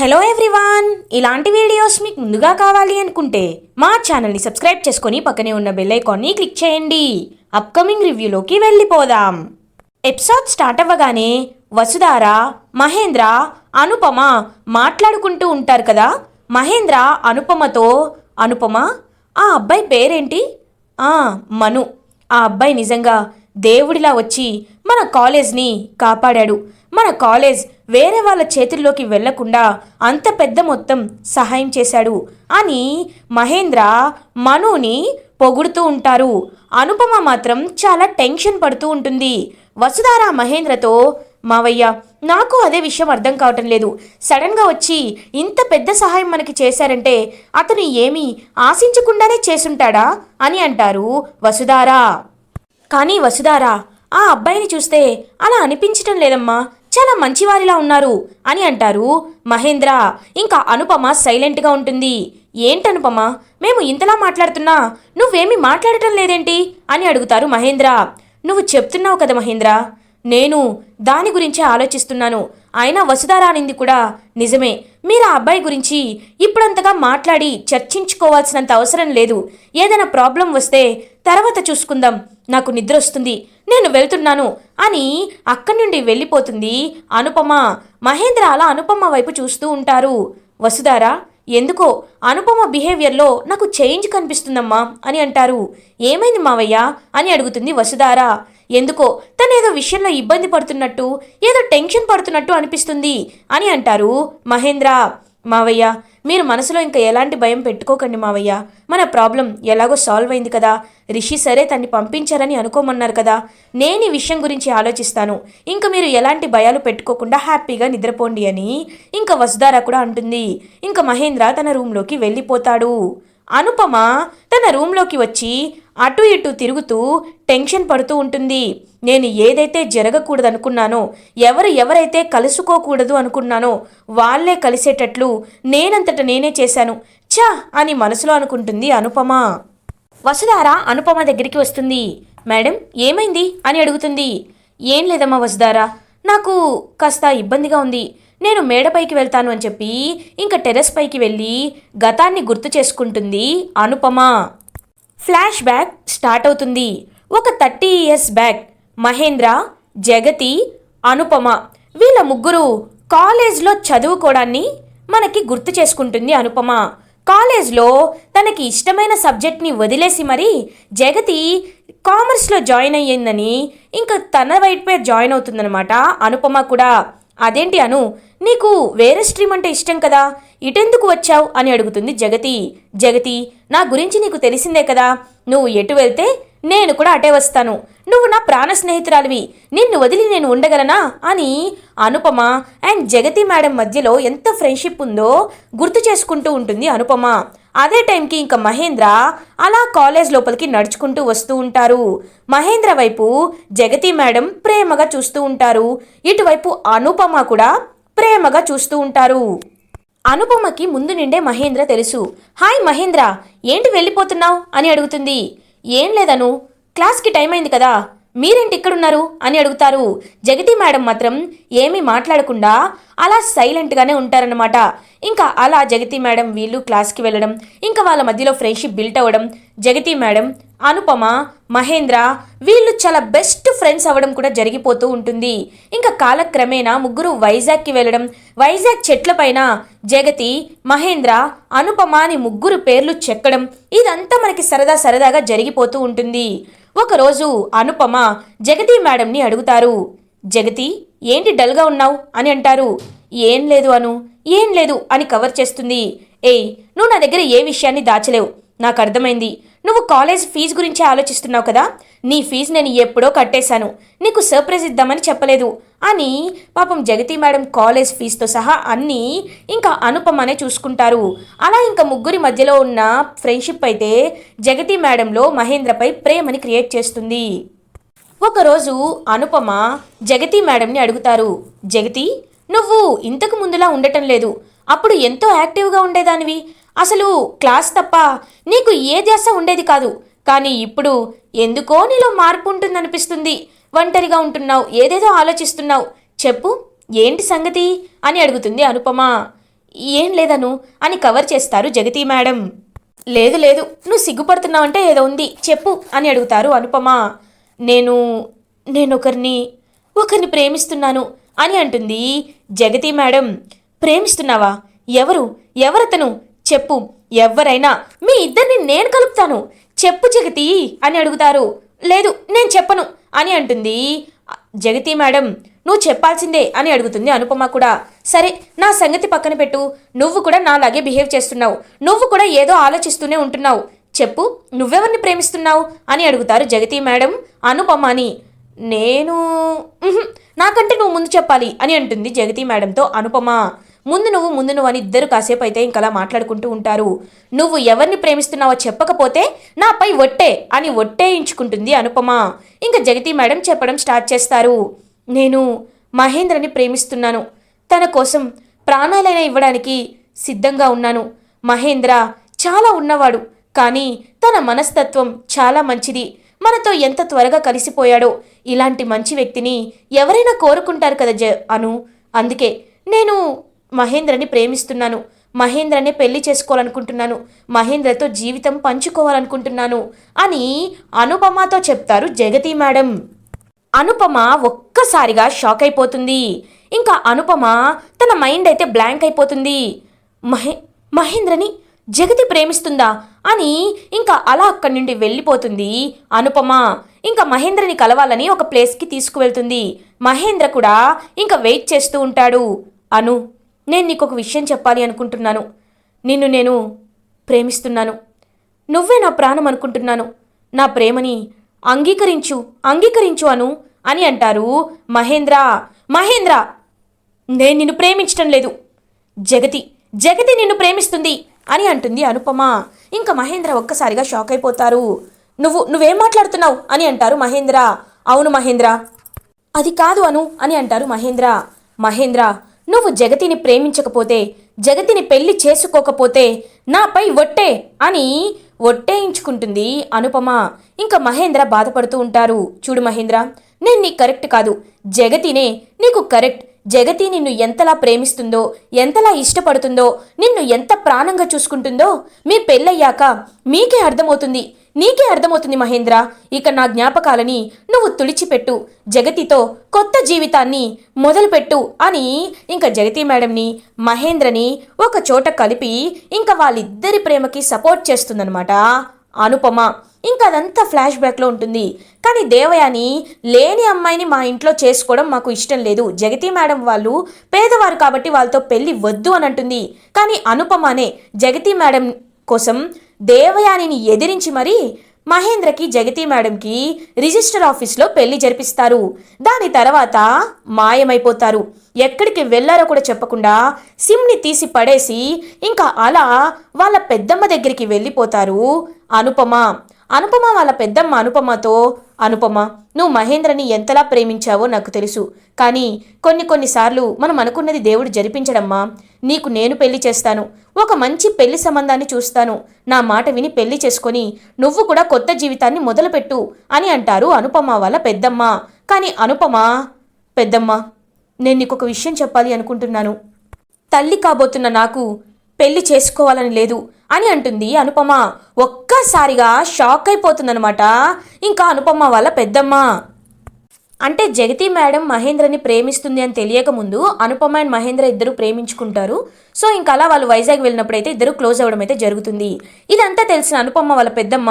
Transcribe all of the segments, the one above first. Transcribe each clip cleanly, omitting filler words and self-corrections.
Hello everyone, ఇలాంటి videos మీకు ముందుగా కావాలి అనుకుంటే మా ఛానల్ని సబ్స్క్రైబ్ చేసుకొని పక్కనే ఉన్న బెల్ ఐకాన్ని క్లిక్ చేయండి. అప్కమింగ్ రివ్యూలోకి వెళ్ళిపోదాం. ఎపిసోడ్ స్టార్ట్ అవ్వగానే వసుధార, మహేంద్ర, అనుపమ మాట్లాడుకుంటూ ఉంటారు కదా. మహేంద్ర అనుపమతో, అనుపమ ఆ అబ్బాయి పేరేంటి? మను. ఆ అబ్బాయి నిజంగా దేవుడిలా వచ్చి మన కాలేజ్ని కాపాడాడు. మన కాలేజ్ వేరే వాళ్ళ చేతుల్లోకి వెళ్లకుండా అంత పెద్ద మొత్తం సహాయం చేశాడు అని మహేంద్ర మనుని పొగుడుతూ ఉంటారు. అనుపమ మాత్రం చాలా టెన్షన్ పడుతూ ఉంటుంది. వసుధార మహేంద్రతో, మావయ్య నాకు అదే విషయం అర్థం కావటం లేదు. సడన్గా వచ్చి ఇంత పెద్ద సహాయం మనకి చేశారంటే అతను ఏమీ ఆశించకుండానే చేసుంటాడా అని అంటారు వసుధార. కానీ వసుధార, ఆ అబ్బాయిని చూస్తే అలా అనిపించటం లేదమ్మా, చాలా మంచివారిలా ఉన్నారు అని అంటారు మహేంద్ర. ఇంకా అనుపమ సైలెంట్గా ఉంటుంది. ఏంటనుపమ, మేము ఇంతలా మాట్లాడుతున్నా నువ్వేమీ మాట్లాడటం లేదేంటి అని అడుగుతారు మహేంద్ర. నువ్వు చెప్తున్నావు కదా మహేంద్ర, నేను దాని గురించే ఆలోచిస్తున్నాను. అయినా వసుధార అనింది కూడా నిజమే. మీరు ఆ అబ్బాయి గురించి ఇప్పుడంతగా మాట్లాడి చర్చించుకోవాల్సినంత అవసరం లేదు. ఏదైనా ప్రాబ్లం వస్తే తర్వాత చూసుకుందాం, నాకు నిద్ర వస్తుంది, నేను వెళ్తున్నాను అని అక్కడి నుండి వెళ్ళిపోతుంది అనుపమ. మహేంద్ర అలా అనుపమ వైపు చూస్తూ ఉంటారు. వసుధార, ఎందుకో అనుపమ బిహేవియర్లో నాకు చేంజ్ కనిపిస్తుందమ్మా అని అంటారు. ఏమైంది మావయ్య అని అడుగుతుంది వసుధార. ఎందుకో తనేదో విషయంలో ఇబ్బంది పడుతున్నట్టు, ఏదో టెన్షన్ పడుతున్నట్టు అనిపిస్తుంది అని అంటారు మహేంద్ర. మావయ్య, మీరు మనసులో ఇంకా ఎలాంటి భయం పెట్టుకోకండి మావయ్య, మన ప్రాబ్లం ఎలాగో సాల్వ్ అయింది కదా. రిషి సరే తన్ని పంపించారని అనుకోమన్నారు కదా, నేను ఈ విషయం గురించి ఆలోచిస్తాను, ఇంకా మీరు ఎలాంటి భయాలు పెట్టుకోకుండా హ్యాపీగా నిద్రపోండి అని ఇంకా వసుధార కూడా అంటుంది. ఇంకా మహేంద్ర తన రూమ్లోకి వెళ్ళిపోతాడు. అనుపమ తన రూమ్లోకి వచ్చి అటు ఇటు తిరుగుతూ టెన్షన్ పడుతూ ఉంటుంది. నేను ఏదైతే జరగకూడదు అనుకున్నానో, ఎవరైతే కలుసుకోకూడదు అనుకున్నానో వాళ్ళే కలిసేటట్లు నేనంతట నేనే చేశాను ఛా అని మనసులో అనుకుంటుంది అనుపమ. వసుధార అనుపమ దగ్గరికి వస్తుంది. మేడం ఏమైంది అని అడుగుతుంది. ఏం లేదమ్మా వసుధార, నాకు కాస్త ఇబ్బందిగా ఉంది, నేను మేడపైకి వెళ్తాను అని చెప్పి ఇంకా టెర్రస్ పైకి వెళ్ళి గతాన్ని గుర్తు చేసుకుంటుంది అనుపమ. ఫ్లాష్ బ్యాక్ స్టార్ట్ అవుతుంది. ఒక 30 years బ్యాక్ మహేంద్ర, జగతి, అనుపమ వీళ్ళ ముగ్గురు కాలేజ్లో చదువుకోవడాన్ని మనకి గుర్తు చేసుకుంటుంది అనుపమ. కాలేజ్లో తనకి ఇష్టమైన సబ్జెక్ట్ని వదిలేసి మరి జగతి కామర్స్లో జాయిన్ అయ్యిందని ఇంకా తన వైపే జాయిన్ అవుతుందన్నమాట అనుపమ కూడా. అదేంటి అను, నీకు వేరే స్ట్రీమ్ అంటే ఇష్టం కదా, ఇటెందుకు వచ్చావు అని అడుగుతుంది జగతి. జగతి, నా గురించి నీకు తెలిసిందే కదా, నువ్వు ఎటు వెళ్తే నేను కూడా అటే వస్తాను, నువ్వు నా ప్రాణ స్నేహితురాలివి, నిన్ను వదిలి నేను ఉండగలనా అని అనుపమ అండ్ జగతి మేడం మధ్యలో ఎంత ఫ్రెండ్షిప్ ఉందో గుర్తు చేసుకుంటూ ఉంటుంది అనుపమ. అదే టైంకి ఇంకా మహేంద్ర అలా కాలేజ్ లోపలికి నడుచుకుంటూ వస్తూ ఉంటారు. మహేంద్ర వైపు జగతి మేడం ప్రేమగా చూస్తూ ఉంటారు, ఇటువైపు అనుపమ కూడా ప్రేమగా చూస్తూ ఉంటారు. అనుపమకి ముందు నిండే మహేంద్ర తెలుసు. హాయ్ మహేంద్ర, ఏంటి వెళ్ళిపోతున్నావు అని అడుగుతుంది. ఏం లేదను, క్లాస్కి టైం అయింది కదా, మీరేంటి ఇక్కడున్నారు అని అడుగుతారు. జగతి మేడం మాత్రం ఏమీ మాట్లాడకుండా అలా సైలెంట్గానే ఉంటారన్నమాట. ఇంకా అలా జగతి మేడం వీళ్ళు క్లాస్కి వెళ్ళడం, ఇంకా వాళ్ళ మధ్యలో ఫ్రెండ్షిప్ బిల్ట్ అవ్వడం, జగతి మేడం, అనుపమ, మహేంద్ర వీళ్ళు చాలా బెస్ట్ ఫ్రెండ్స్ అవ్వడం కూడా జరిగిపోతూ ఉంటుంది. ఇంకా కాలక్రమేణా ముగ్గురు వైజాగ్కి వెళ్ళడం, వైజాగ్ చెట్లపైన జగతి, మహేంద్ర, అనుపమ అని ముగ్గురు పేర్లు చెక్కడం, ఇదంతా మనకి సరదాగా జరిగిపోతూ ఉంటుంది. ఒకరోజు అనుపమ జగతి మేడంని అడుగుతారు. జగతి, ఏంటి డల్గా ఉన్నావు అని అంటారు. ఏం లేదు అను, ఏం లేదు అని కవర్ చేస్తుంది. ఏయ్, నువ్వు నా దగ్గర ఏ విషయాన్ని దాచలేవు, నాకు అర్థమైంది. నువ్వు కాలేజ్ ఫీజు గురించి ఆలోచిస్తున్నావు కదా, నీ ఫీజు నేను ఎప్పుడో కట్టేశాను, నీకు సర్ప్రైజ్ ఇద్దామని చెప్పలేదు అని పాపం జగతి మేడం కాలేజ్ ఫీజుతో సహా అన్నీ ఇంకా అనుపమనే చూసుకుంటారు. అలా ఇంకా ముగ్గురి మధ్యలో ఉన్న ఫ్రెండ్షిప్ అయితే జగతి మేడంలో మహేంద్రపై ప్రేమని క్రియేట్ చేస్తుంది. ఒకరోజు అనుపమ జగతి మేడంని అడుగుతారు. జగతి, నువ్వు ఇంతకు ముందులా ఉండటం లేదు, అప్పుడు ఎంతో యాక్టివ్గా ఉండేదానివి, అసలు క్లాస్ తప్ప నీకు ఏ ధ్యాస ఉండేది కాదు, కానీ ఇప్పుడు ఎందుకో నీలో మార్పు ఉంటుందనిపిస్తుంది, ఒంటరిగా ఉంటున్నావు, ఏదేదో ఆలోచిస్తున్నావు, చెప్పు ఏంటి సంగతి అని అడుగుతుంది అనుపమ. ఏం లేదను అని కవర్ చేస్తారు జగతి మేడం. లేదు లేదు, నువ్వు సిగ్గుపడుతున్నావంటే ఏదో ఉంది, చెప్పు అని అడుగుతారు అనుపమ. నేను ఒకరిని ప్రేమిస్తున్నాను అని అంటుంది జగతి మేడం. ప్రేమిస్తున్నావా? ఎవరతను? చెప్పు, ఎవరైనా మీ ఇద్దరిని నేను కలుపుతాను, చెప్పు జగతి అని అడుగుతారు. లేదు నేను చెప్పను అని అంటుంది జగతి మేడం. నువ్వు చెప్పాల్సిందే అని అడుగుతుంది అనుపమ కూడా. సరే నా సంగతి పక్కన పెట్టు, నువ్వు కూడా నాలాగే బిహేవ్ చేస్తున్నావు, నువ్వు కూడా ఏదో ఆలోచిస్తూనే ఉంటున్నావు, చెప్పు నువ్వెవరిని ప్రేమిస్తున్నావు అని అడుగుతారు జగతి మేడం అనుపమని. నేను నాకంటే నువ్వు ముందు చెప్పాలి అని అంటుంది జగతి మేడంతో అనుపమ. ముందు నువ్వు అని ఇద్దరు కాసేపు అయితే ఇంకలా మాట్లాడుకుంటూ ఉంటారు. నువ్వు ఎవరిని ప్రేమిస్తున్నావో చెప్పకపోతే నాపై అని ఒట్టేయించుకుంటుంది అనుపమ. ఇంకా జగతి మేడం చెప్పడం స్టార్ట్ చేస్తారు. నేను మహేంద్రని ప్రేమిస్తున్నాను, తన కోసం ప్రాణాలైనా ఇవ్వడానికి సిద్ధంగా ఉన్నాను. మహేంద్ర చాలా ఉన్నవాడు, కానీ తన మనస్తత్వం చాలా మంచిది. మనతో ఎంత త్వరగా కలిసిపోయాడో. ఇలాంటి మంచి వ్యక్తిని ఎవరైనా కోరుకుంటారు కదా అందుకే నేను మహేంద్రని ప్రేమిస్తున్నాను, మహేంద్రనే పెళ్లి చేసుకోవాలనుకుంటున్నాను, మహేంద్రతో జీవితం పంచుకోవాలనుకుంటున్నాను అని అనుపమతో చెప్తారు జగతి మేడం. అనుపమ ఒక్కసారిగా షాక్ అయిపోతుంది. ఇంకా అనుపమ తన మైండ్ అయితే బ్లాంక్ అయిపోతుంది. మహేంద్రని జగతి ప్రేమిస్తుందా అని ఇంకా అలా అక్కడి నుండి వెళ్ళిపోతుంది అనుపమ. ఇంకా మహేంద్రని కలవాలని ఒక ప్లేస్కి తీసుకువెళ్తుంది. మహేంద్ర కూడా ఇంకా వెయిట్ చేస్తూ ఉంటాడు. నేను నీకు ఒక విషయం చెప్పాలి అనుకుంటున్నాను. నిన్ను నేను ప్రేమిస్తున్నాను, నువ్వే నా ప్రాణం అనుకుంటున్నాను. నా ప్రేమని అంగీకరించు అని అంటారు మహేంద్ర. నేను నిన్ను ప్రేమించటం లేదు, జగతి నిన్ను ప్రేమిస్తుంది అని అంటుంది అనుపమ. ఇంకా మహేంద్ర ఒక్కసారిగా షాక్ అయిపోతారు. నువ్వేం మాట్లాడుతున్నావు అని అంటారు మహేంద్ర. అవును మహేంద్ర, అది కాదు అని అంటారు మహేంద్ర, నువ్వు జగతిని ప్రేమించకపోతే, జగతిని పెళ్లి చేసుకోకపోతే నాపై అని ఒట్టేయించుకుంటుంది అనుపమ. ఇంకా మహేంద్ర బాధపడుతూ ఉంటారు. చూడు మహేంద్ర, నేను నీకు కరెక్ట్ కాదు, జగతినే నీకు కరెక్ట్. జగతి నిన్ను ఎంతలా ప్రేమిస్తుందో, ఎంతలా ఇష్టపడుతుందో, నిన్ను ఎంత ప్రాణంగా చూసుకుంటుందో మీ పెళ్ళయ్యాక నీకే అర్థమవుతుంది మహేంద్ర. ఇక నా జ్ఞాపకాలని నువ్వు తుడిచిపెట్టు, జగతితో కొత్త జీవితాన్ని మొదలుపెట్టు అని ఇంకా జగతి మేడంని మహేంద్రని ఒక చోట కలిపి ఇంకా వాళ్ళిద్దరి ప్రేమకి సపోర్ట్ చేస్తుందనమాట అనుపమ. ఇంకా అదంతా ఫ్లాష్ బ్యాక్లో ఉంటుంది. కానీ దేవయాని లేని అమ్మాయిని మా ఇంట్లో చేసుకోవడం మాకు ఇష్టం లేదు, జగతి మేడం వాళ్ళు పేదవారు కాబట్టి వాళ్ళతో పెళ్లి వద్దు అని అంటుంది. కానీ అనుపమనే జగతి మేడం కోసం దేవయానిని ఎదిరించి మరీ మహేంద్రకి జగతి మేడంకి రిజిస్టర్ ఆఫీస్లో పెళ్లి జరిపిస్తారు. దాని తర్వాత మాయమైపోతారు. ఎక్కడికి వెళ్ళారో కూడా చెప్పకుండా సిమ్ని తీసి పడేసి ఇంకా అలా వాళ్ళ పెద్దమ్మ దగ్గరికి వెళ్ళిపోతారు అనుపమ వాళ్ళ పెద్దమ్మ అనుపమతో, అనుపమ నువ్వు మహేంద్రని ఎంతలా ప్రేమించావో నాకు తెలుసు, కానీ కొన్నిసార్లు మనం అనుకున్నది దేవుడు జరిపించడమ్మా. నీకు నేను పెళ్లి చేస్తాను, ఒక మంచి పెళ్లి సంబంధాన్ని చూస్తాను, నా మాట విని పెళ్లి చేసుకొని నువ్వు కూడా కొత్త జీవితాన్ని మొదలుపెట్టు అని అంటారు అనుపమ వాళ్ళ పెద్దమ్మ. కానీ పెద్దమ్మ, నేను నీకు ఒక విషయం చెప్పాలి అనుకుంటున్నాను. తల్లి కాబోతున్న నాకు పెళ్లి చేసుకోవాలని లేదు అని అంటుంది అనుపమ. ఒక్కసారిగా షాక్ అయిపోతుందనమాట ఇంకా అనుపమ వాళ్ళ పెద్దమ్మ. అంటే జగతి మేడం మహేంద్రని ప్రేమిస్తుంది అని తెలియకముందు అనుపమ అండ్ మహేంద్ర ఇద్దరు ప్రేమించుకుంటారు. సో ఇంకా అలా వాళ్ళు వైజాగ్ వెళ్ళినప్పుడైతే ఇద్దరు క్లోజ్ అవ్వడం అయితే జరుగుతుంది. ఇదంతా తెలిసిన అనుపమ వాళ్ళ పెద్దమ్మ,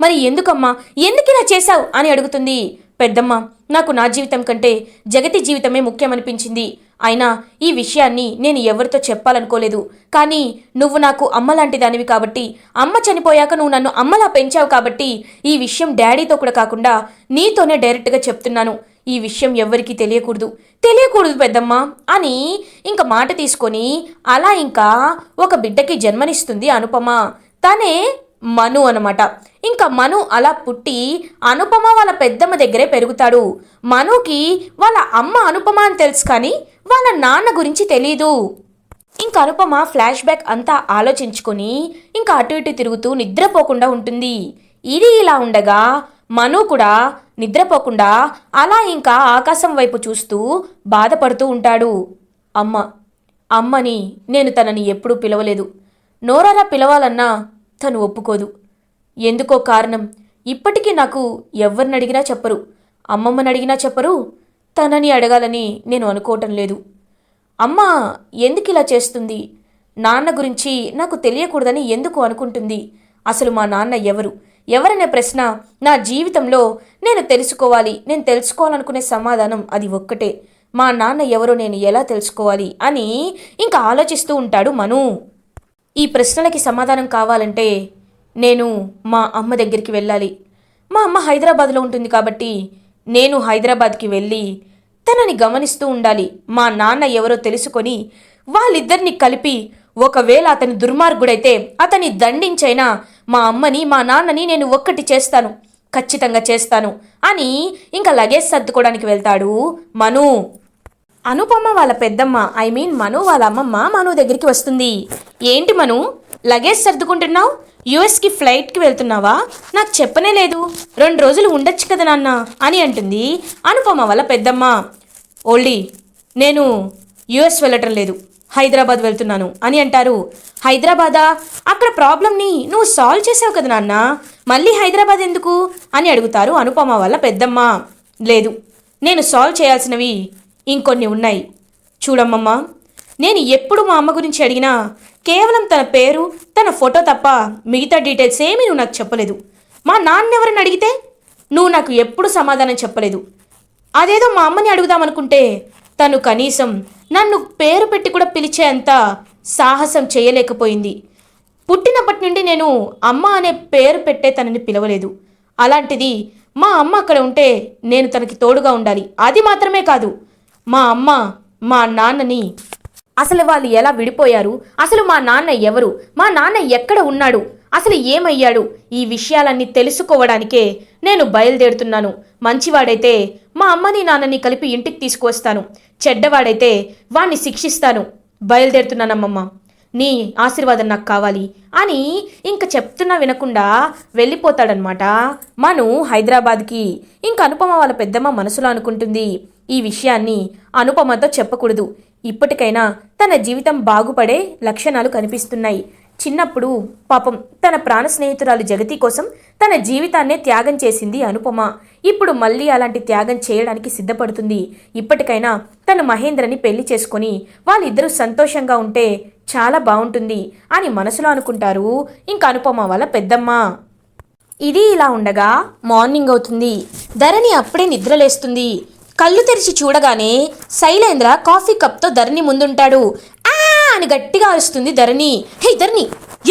మరి ఎందుకు ఇలా చేశావు అని అడుగుతుంది. పెద్దమ్మ, నాకు నా జీవితం కంటే జగతి జీవితమే ముఖ్యమనిపించింది. అయినా ఈ విషయాన్ని నేను ఎవరితో చెప్పాలనుకోలేదు. కానీ నువ్వు నాకు అమ్మ లాంటి దానివి కాబట్టి, అమ్మ చనిపోయాక నువ్వు నన్ను అమ్మలా పెంచావు కాబట్టి ఈ విషయం డాడీతో కూడా కాకుండా నీతోనే డైరెక్ట్గా చెప్తున్నాను. ఈ విషయం ఎవ్వరికీ తెలియకూడదు పెద్దమ్మ అని ఇంకా మాట తీసుకొని అలా ఇంకా ఒక బిడ్డకి జన్మనిస్తుంది అనుపమ. తనే మను అనమాట. ఇంకా మను అలా పుట్టి అనుపమ వాళ్ళ పెద్దమ్మ దగ్గరే పెరుగుతాడు. మనుకి వాళ్ళ అమ్మ అనుపమ అని తెలుసు, కానీ వాళ్ళ నాన్న గురించి తెలీదు. ఇంకా అనుపమ ఫ్లాష్ బ్యాక్ అంతా ఆలోచించుకొని ఇంకా అటు ఇటు తిరుగుతూ నిద్రపోకుండా ఉంటుంది. ఇది ఇలా ఉండగా మను కూడా నిద్రపోకుండా అలా ఇంకా ఆకాశం వైపు చూస్తూ బాధపడుతూ ఉంటాడు. అమ్మ, అమ్మని నేను తనని ఎప్పుడూ పిలవలేదు. నోరారా పిలవాలన్నా తను ఒప్పుకోదు. ఎందుకో కారణం ఇప్పటికీ నాకు ఎవరిని అడిగినా చెప్పరు. అమ్మమ్మని అడిగినా చెప్పరు. తనని అడగాలని నేను అనుకోవటం లేదు. అమ్మ ఎందుకు ఇలా చేస్తుంది? నాన్న గురించి నాకు తెలియకూడదని ఎందుకు అనుకుంటుంది? అసలు మా నాన్న ఎవరనే ప్రశ్న నా జీవితంలో నేను తెలుసుకోవాలనుకునే సమాధానం అది ఒక్కటే. మా నాన్న ఎవరో నేను ఎలా తెలుసుకోవాలి అని ఇంకా ఆలోచిస్తూ ఉంటాడు మను. ఈ ప్రశ్నలకి సమాధానం కావాలంటే నేను మా అమ్మ దగ్గరికి వెళ్ళాలి. మా అమ్మ హైదరాబాద్లో ఉంటుంది కాబట్టి నేను హైదరాబాద్కి వెళ్ళి తనని గమనిస్తూ ఉండాలి. మా నాన్న ఎవరో తెలుసుకొని వాళ్ళిద్దరిని కలిపి ఒకవేళ అతని దుర్మార్గుడైతే అతన్ని దండించైనా మా అమ్మని మా నాన్నని నేను ఒక్కటి చేస్తాను, ఖచ్చితంగా చేస్తాను అని ఇంకా లగేజ్ సర్దుకోవడానికి వెళ్తాడు మను. అనుపమ వాళ్ళ పెద్దమ్మ మను వాళ్ళ అమ్మమ్మ మను దగ్గరికి వస్తుంది. ఏంటి మను, లగేజ్ సర్దుకుంటున్నావు? యుఎస్కి ఫ్లైట్కి వెళ్తున్నావా? నాకు చెప్పనే లేదు. 2 రోజులు ఉండొచ్చు కదా నాన్న అని అంటుంది అనుపమ వాళ్ళ పెద్దమ్మ. ఓల్డీ, నేను యుఎస్ వెళ్ళటం లేదు, హైదరాబాద్ వెళ్తున్నాను అని అంటారు. హైదరాబాదా? అక్కడ ప్రాబ్లంని నువ్వు సాల్వ్ చేసావు కదా నాన్న, మళ్ళీ హైదరాబాద్ ఎందుకు అని అడుగుతారు అనుపమ వాళ్ళ పెద్దమ్మ. లేదు, నేను సాల్వ్ చేయాల్సినవి ఇంకొన్ని ఉన్నాయి. చూడమ్మమ్మ, నేను ఎప్పుడు మా అమ్మ గురించి అడిగినా కేవలం తన పేరు, తన ఫోటో తప్ప మిగతా డీటెయిల్స్ ఏమీ నువ్వు నాకు చెప్పలేదు. మా నాన్న ఎవరిని అడిగితే నువ్వు నాకు ఎప్పుడు సమాధానం చెప్పలేదు. అదేదో మా అమ్మని అడుగుదామనుకుంటే తను కనీసం నన్ను పేరు పెట్టి కూడా పిలిచేంత సాహసం చేయలేకపోయింది. పుట్టినప్పటి నుండి నేను అమ్మ అనే పేరు పెట్టే తనని పిలవలేదు. అలాంటిది మా అమ్మ అక్కడ ఉంటే నేను తనకి తోడుగా ఉండాలి. అది మాత్రమే కాదు, మా అమ్మ మా నాన్నని అసలు వాళ్ళు ఎలా విడిపోయారు, అసలు మా నాన్న ఎవరు, మా నాన్న ఎక్కడ ఉన్నాడు, అసలు ఏమయ్యాడు, ఈ విషయాలన్నీ తెలుసుకోవడానికే నేను బయలుదేరుతున్నాను. మంచివాడైతే మా అమ్మని నాన్నని కలిపి ఇంటికి తీసుకువస్తాను, చెడ్డవాడైతే వాణ్ణి శిక్షిస్తాను. బయలుదేరుతున్నానమ్మమ్మ, నీ ఆశీర్వాదం నాకు కావాలి అని ఇంక చెప్తున్నా వినకుండా వెళ్ళిపోతాడనమాట మను హైదరాబాద్కి. ఇంక అనుపమ వాళ్ళ పెద్దమ్మ మనసులో అనుకుంటుంది, ఈ విషయాన్ని అనుపమతో చెప్పకూడదు. ఇప్పటికైనా తన జీవితం బాగుపడే లక్షణాలు కనిపిస్తున్నాయి. చిన్నప్పుడు పాపం తన ప్రాణ స్నేహితురాలు జగతి కోసం తన జీవితాన్నే త్యాగం చేసింది అనుపమ. ఇప్పుడు మళ్ళీ అలాంటి త్యాగం చేయడానికి సిద్ధపడుతుంది. ఇప్పటికైనా తను మహేంద్రని పెళ్లి చేసుకొని వాళ్ళిద్దరూ సంతోషంగా ఉంటే చాలా బాగుంటుంది అని మనసులో అనుకుంటారు ఇంకా అనుపమ వాళ్ళ పెద్దమ్మ. ఇది ఇలా ఉండగా మార్నింగ్ అవుతుంది. ధరణి అప్పుడే నిద్రలేస్తుంది. కళ్ళు తెరిచి చూడగానే శైలేంద్ర కాఫీ కప్తో ధరణి ముందుంటాడు. ఆ అని గట్టిగా అరుస్తుంది ధరణి. హే ధరణి,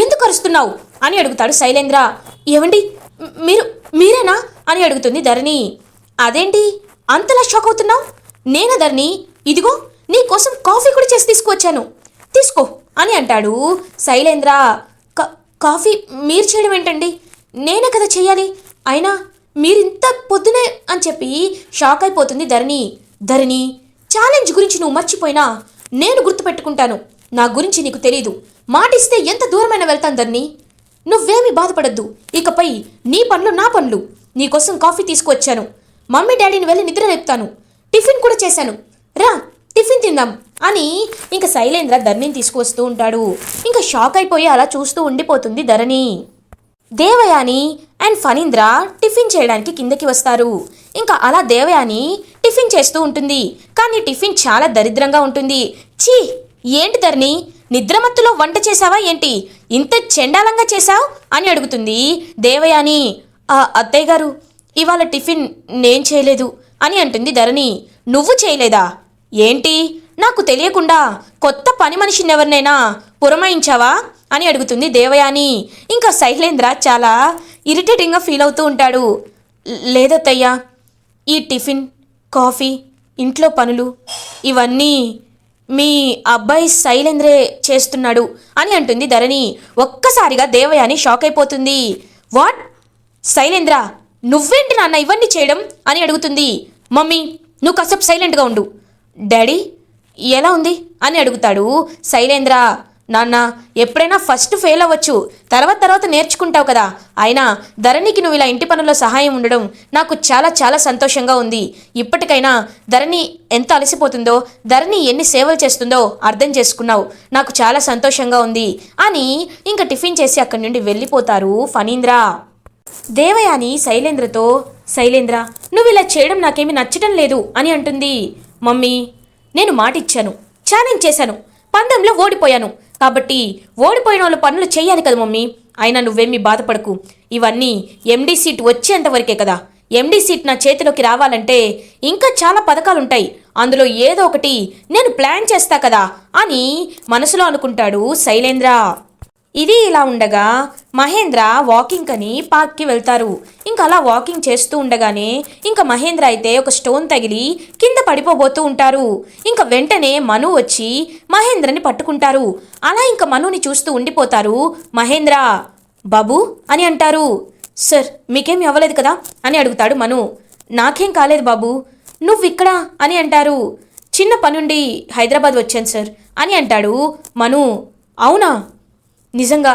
ఎందుకు అరుస్తున్నావు అని అడుగుతాడు శైలేంద్ర. ఏవండి, మీరేనా అని అడుగుతుంది ధరణి. అదేంటి అంతలా షాక్ అవుతున్నావు? నేనా ధరణి, ఇదిగో నీ కోసం కాఫీ కూడా చేసి తీసుకువచ్చాను, తీసుకో అని అంటాడు శైలేంద్ర. కాఫీ మీరు చేయడం ఏంటండి? నేనే కదా చెయ్యాలి, అయినా మీరింత పొద్దునే అని చెప్పి షాక్ అయిపోతుంది ధరణి. ధరణి, ఛాలెంజ్ గురించి నువ్వు మర్చిపోయినా నేను గుర్తుపెట్టుకుంటాను. నా గురించి నీకు తెలీదు. మాటిస్తే ఎంత దూరమైనా వెళ్తాను ధరణి. నువ్వేమీ బాధపడద్దు. ఇకపై నీ పనులు నా పనులు. నీకోసం కాఫీ తీసుకువచ్చాను. మమ్మీ డాడీని వెళ్ళి నిద్ర లేపుతాను. టిఫిన్ కూడా చేశాను, రా టిఫిన్ తిందాం అని ఇంకా శైలేంద్ర ధరణిని తీసుకువస్తూ ఉంటాడు. ఇంకా షాక్ అయిపోయి అలా చూస్తూ ఉండిపోతుంది ధరణి. దేవయాని అండ్ ఫణీంద్ర టిఫిన్ చేయడానికి కిందకి వస్తారు. ఇంకా అలా దేవయాని టిఫిన్ చేస్తూ ఉంటుంది. కానీ టిఫిన్ చాలా దరిద్రంగా ఉంటుంది. ఛీ, ఏంటి ధరణి, నిద్రమత్తులో వంట చేసావా ఏంటి? ఇంత చెండాలంగా చేశావు అని అడుగుతుంది దేవయాని. అత్తయ్య గారు, ఇవాళ టిఫిన్ నేను చేయలేదు అని అంటుంది ధరణి. నువ్వు చేయలేదా ఏంటి? నాకు తెలియకుండా కొత్త పని మనిషిని ఎవరినైనా పురమాయించావా అని అడుగుతుంది దేవయాని. ఇంకా శైలేంద్ర చాలా ఇరిటేటింగ్గా ఫీల్ అవుతూ ఉంటాడు. లేదత్తయ్యా, ఈ టిఫిన్, కాఫీ, ఇంట్లో పనులు ఇవన్నీ మీ అబ్బాయి శైలేంద్రే చేస్తున్నాడు అని అంటుంది ధరణి. ఒక్కసారిగా దేవయాని షాక్ అయిపోతుంది. వాట్, శైలేంద్ర నువ్వేంటి నాన్న ఇవన్నీ చేయడం అని అడుగుతుంది. మమ్మీ, నువ్వు కాసేపు సైలెంట్గా ఉండు. డాడీ ఎలా ఉంది అని అడుగుతాడు శైలేంద్ర. నాన్న ఎప్పుడైనా ఫస్ట్ ఫెయిల్ అవ్వచ్చు, తర్వాత నేర్చుకుంటావు కదా. అయినా ధరణికి నువ్వు ఇలా ఇంటి పనుల్లో సహాయం ఉండడం నాకు చాలా చాలా సంతోషంగా ఉంది. ఇప్పటికైనా ధరణి ఎంత అలసిపోతుందో, ధరణి ఎన్ని సేవలు చేస్తుందో అర్థం చేసుకున్నావు. నాకు చాలా సంతోషంగా ఉంది అని ఇంకా టిఫిన్ చేసి అక్కడి నుండి వెళ్ళిపోతారు ఫణీంద్ర. దేవయాని శైలేంద్రతో, శైలేంద్ర నువ్వు ఇలా చేయడం నాకేమీ నచ్చటం లేదు అని అంటుంది. మమ్మీ, నేను మాటిచ్చాను, ఛాలెంజ్ చేశాను, పందెంలో ఓడిపోయాను, కాబట్టి ఓడిపోయిన వాళ్ళు పనులు చెయ్యాలి కదా మమ్మీ. అయినా నువ్వేమీ బాధపడకు, ఇవన్నీ ఎండీ సీట్ వచ్చేంత వరకే కదా. ఎండీ సీట్ నా చేతిలోకి రావాలంటే ఇంకా చాలా పథకాలుంటాయి, అందులో ఏదో ఒకటి నేను ప్లాన్ చేస్తా కదా అని మనసులో అనుకుంటాడు శైలేంద్ర. ఇది ఇలా ఉండగా మహేంద్ర వాకింగ్ అని పార్క్కి వెళ్తారు. ఇంకా అలా వాకింగ్ చేస్తూ ఉండగానే ఇంకా మహేంద్ర అయితే ఒక స్టోన్ తగిలి కింద పడిపోబోతూ ఉంటారు. ఇంకా వెంటనే మను వచ్చి మహేంద్రని పట్టుకుంటారు. అలా ఇంకా మనుని చూస్తూ ఉండిపోతారు మహేంద్ర. బాబు అని అంటారు. సార్ మీకేమీ అవ్వలేదు కదా అని అడుగుతాడు మను. నాకేం కాలేదు బాబు, నువ్విక్కడ అని అంటారు. చిన్న పనుండి హైదరాబాద్ వచ్చాను సార్ అని అంటాడు మను. అవునా, నిజంగా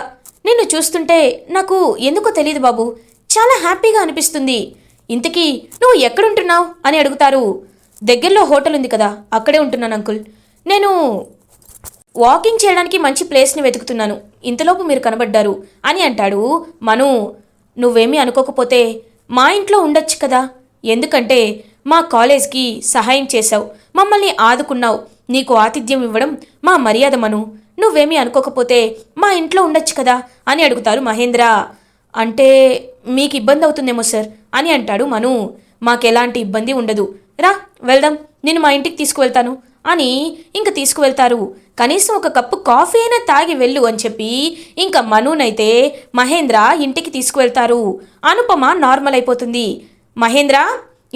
నిన్ను చూస్తుంటే నాకు ఎందుకో తెలియదు బాబు, చాలా హ్యాపీగా అనిపిస్తుంది. ఇంతకీ నువ్వు ఎక్కడుంటున్నావు అని అడుగుతారు. దగ్గరలో హోటల్ ఉంది కదా, అక్కడే ఉంటున్నాను అంకుల్. నేను వాకింగ్ చేయడానికి మంచి ప్లేస్ని వెతుకుతున్నాను, ఇంతలోపు మీరు కనబడ్డారు అని అంటాడు మను. నువ్వేమీ అనుకోకపోతే మా ఇంట్లో ఉండొచ్చు కదా, ఎందుకంటే మా కాలేజ్కి సహాయం చేశావు, మమ్మల్ని ఆదుకున్నావు, నీకు ఆతిథ్యం ఇవ్వడం మా మర్యాద మను. నువ్వేమీ అనుకోకపోతే మా ఇంట్లో ఉండొచ్చు కదా అని అడుగుతారు మహేంద్ర. అంటే మీకు ఇబ్బంది అవుతుందేమో సార్ అని అంటాడు మను. మాకెలాంటి ఇబ్బంది ఉండదు, రా వెళ్దాం, నేను మా ఇంటికి తీసుకువెళ్తాను అని ఇంక తీసుకువెళ్తారు. కనీసం ఒక కప్పు కాఫీ అయినా తాగి వెళ్ళు అని చెప్పి ఇంకా మనునైతే మహేంద్ర ఇంటికి తీసుకువెళ్తారు. అనుపమ నార్మల్ అయిపోతుంది. మహేంద్ర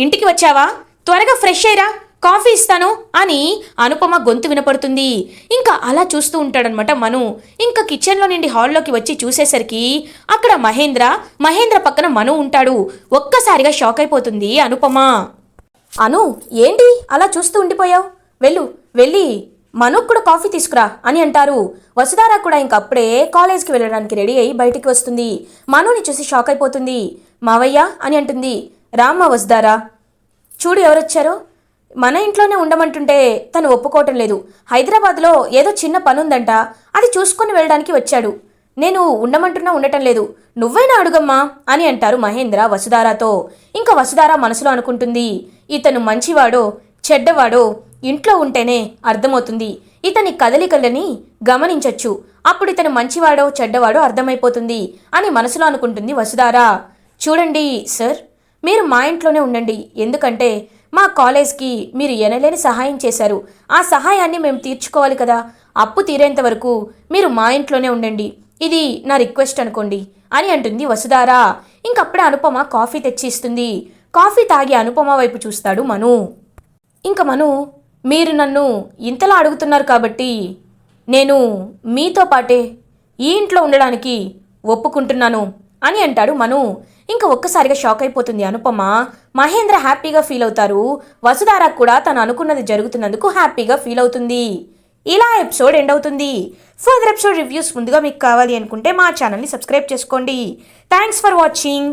ఇంటికి వచ్చావా, త్వరగా ఫ్రెష్ అయ్యరా, కాఫీ ఇస్తాను అని అనుపమ గొంతు వినపడుతుంది. ఇంకా అలా చూస్తూ ఉంటాడనమాట మను. ఇంకా కిచెన్లో నుండి హాల్లోకి వచ్చి చూసేసరికి అక్కడ మహేంద్ర పక్కన మను ఉంటాడు. ఒక్కసారిగా షాక్ అయిపోతుంది అనుపమ. అను ఏంటి అలా చూస్తూ ఉండిపోయావు, వెళ్ళి మనుకు కూడా కాఫీ తీసుకురా అని అంటారు. వసుధార కూడా ఇంకప్పుడే కాలేజ్కి వెళ్ళడానికి రెడీ అయ్యి బయటికి వస్తుంది. మనుని చూసి షాక్ అయిపోతుంది. మావయ్య అని అంటుంది. రామ్మ వసుధారా, చూడు ఎవరొచ్చారో, మన ఇంట్లోనే ఉండమంటుంటే తను ఒప్పుకోవటం లేదు. హైదరాబాద్లో ఏదో చిన్న పనుందంట, అది చూసుకొని వెళ్ళడానికి వచ్చాడు. నేను ఉండమంటున్నా ఉండటం లేదు, నువ్వైనా అడుగమ్మా అని అంటారు మహేంద్ర వసుధారతో. ఇంకా వసుధార మనసులో అనుకుంటుంది, ఇతను మంచివాడో చెడ్డవాడో ఇంట్లో ఉంటేనే అర్థమవుతుంది. ఇతని కదలికలని గమనించొచ్చు, అప్పుడు ఇతను మంచివాడో చెడ్డవాడో అర్థమైపోతుంది అని మనసులో అనుకుంటుంది వసుధార. చూడండి సార్, మీరు మా ఇంట్లోనే ఉండండి, ఎందుకంటే మా కాలేజ్కి మీరు ఎనలేని సహాయం చేశారు. ఆ సహాయాన్ని మేము తీర్చుకోవాలి కదా, అప్పు తీరేంత వరకు మీరు మా ఇంట్లోనే ఉండండి, ఇది నా రిక్వెస్ట్ అనుకోండి అని అంటుంది వసుధార. ఇంకప్పుడే అనుపమ కాఫీ తెచ్చి ఇస్తుంది. కాఫీ తాగి అనుపమ వైపు చూస్తాడు మను. ఇంక మను, మీరు నన్ను ఇంతలా అడుగుతున్నారు కాబట్టి నేను మీతో పాటే ఈ ఇంట్లో ఉండడానికి ఒప్పుకుంటున్నాను అని అంటాడు మను. ఇంకా ఒక్కసారిగా షాక్ అయిపోతుంది అనుపమ. మహేంద్ర హ్యాపీగా ఫీల్ అవుతారు. వసుధార కూడా తను అనుకున్నది జరుగుతున్నందుకు హ్యాపీగా ఫీల్ అవుతుంది. ఇలా ఎపిసోడ్ ఎండ్ అవుతుంది. ఫర్దర్ ఎపిసోడ్ రివ్యూస్ ముందుగా మీకు కావాలి అనుకుంటే మా ఛానల్ని సబ్స్క్రైబ్ చేసుకోండి. Thanks for watching.